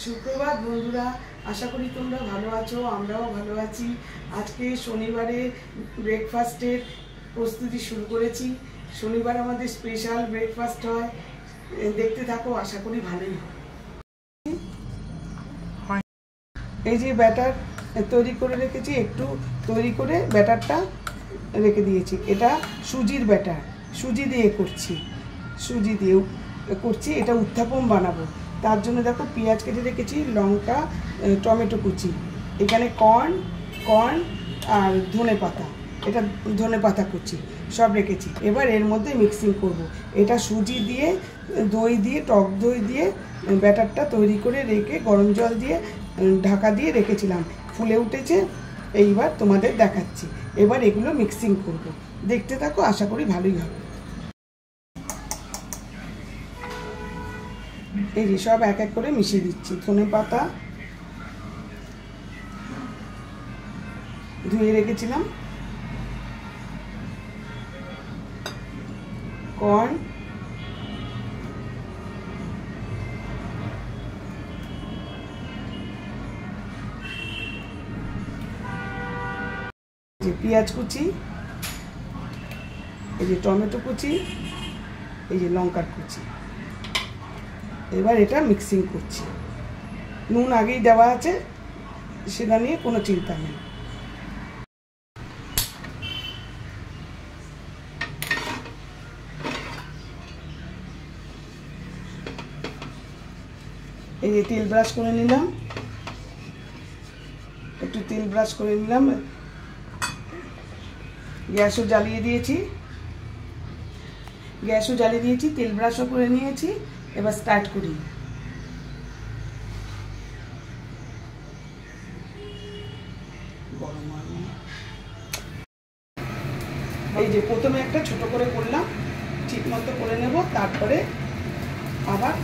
সুপ্রভাত বন্ধুরা, আশা করি তোমরা ভালো আছো, আমরাও ভালো আছি। আজকে শনিবারে ব্রেকফাস্টের প্রস্তুতি শুরু করেছি। শনিবার আমাদের স্পেশাল ব্রেকফাস্ট হয়, দেখতে থাকো, আশা করি ভালোই হবে। এই যে ব্যাটার তৈরি করে রেখেছি, একটু তৈরি করে ব্যাটারটা রেখে দিয়েছি। এটা সুজির ব্যাটার, সুজি দিয়ে করছি, সুজি দিয়ে করছি। এটা উত্থাপম বানাবো, তার জন্য দেখো পেঁয়াজ কেটে রেখেছি, লঙ্কা, টমেটো কুচি, এখানে কর্ন আর ধনে পাতা, এটা ধনে পাতা কুচি সব রেখেছি। এবার এর মধ্যে মিক্সিং করব। এটা সুজি দিয়ে, দই দিয়ে, টক দই দিয়ে ব্যাটারটা তৈরি করে রেখে গরম জল দিয়ে ঢাকা দিয়ে রেখেছিলাম, ফুলে উঠেছে। এইবার তোমাদের দেখাচ্ছি। এবার এগুলো মিক্সিং করব, দেখতে থাকো, আশা করি ভালোই হবে। এই যে সব এক এক করে মিশিয়ে দিচ্ছি। ধনে পাতা ধুয়ে রেখেছিলাম, কর্ন, যে পেঁয়াজ কুচি, এই যে টমেটো কুচি, এই যে লঙ্কার কুচি। এবার এটা মিক্সিং করছি। নুন আগেই দেওয়া আছে, সেটা নিয়ে কোনো চিন্তা নেই। এই যে তেল ব্রাশ করে নিলাম, একটু তেল ব্রাশ করে নিলাম। গ্যাসও জ্বালিয়ে দিয়েছি, তেল ব্রাশও করে নিয়েছি। এবার স্টার্ট করি। এই যে প্রথমে একটা ছোট করে করলাম, ঠিক মতো করে নেব, তারপরে আবার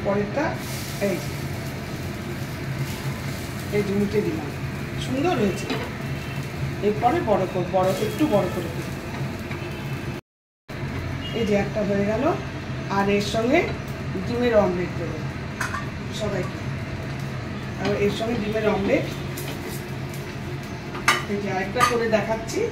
পরেরটা এই যে উল্টে দিলাম, সুন্দর হয়েছে। এরপরে একটু বড় করে দিই। এই যে একটা হয়ে গেল। আর এর সঙ্গে ডিমের অমলেট দেবো সবাইকে, আর এর সঙ্গে ডিমের অমলেট। এই যে আরেকটা করে দেখাচ্ছি।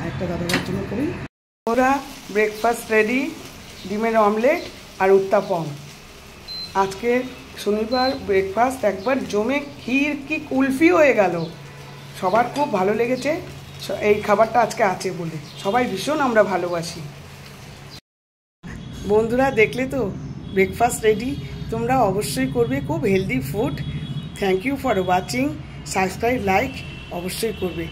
একটা দাদার জন্য করি। ওরা ব্রেকফাস্ট রেডি, ডিমের অমলেট আর উত্তাপম। আজকে শনিবার ব্রেকফাস্ট একবার জমে ক্ষীর কি কুলফি হয়ে গেল। সবার খুব ভালো লেগেছে এই খাবারটা আজকে আছে বলে, সবাই ভীষণ আমরা ভালোবাসি। বন্ধুরা দেখলে তো ব্রেকফাস্ট রেডি, তোমরা অবশ্যই করবে, খুব healthy food. Thank you for watching, subscribe, like অবশ্যই করবে।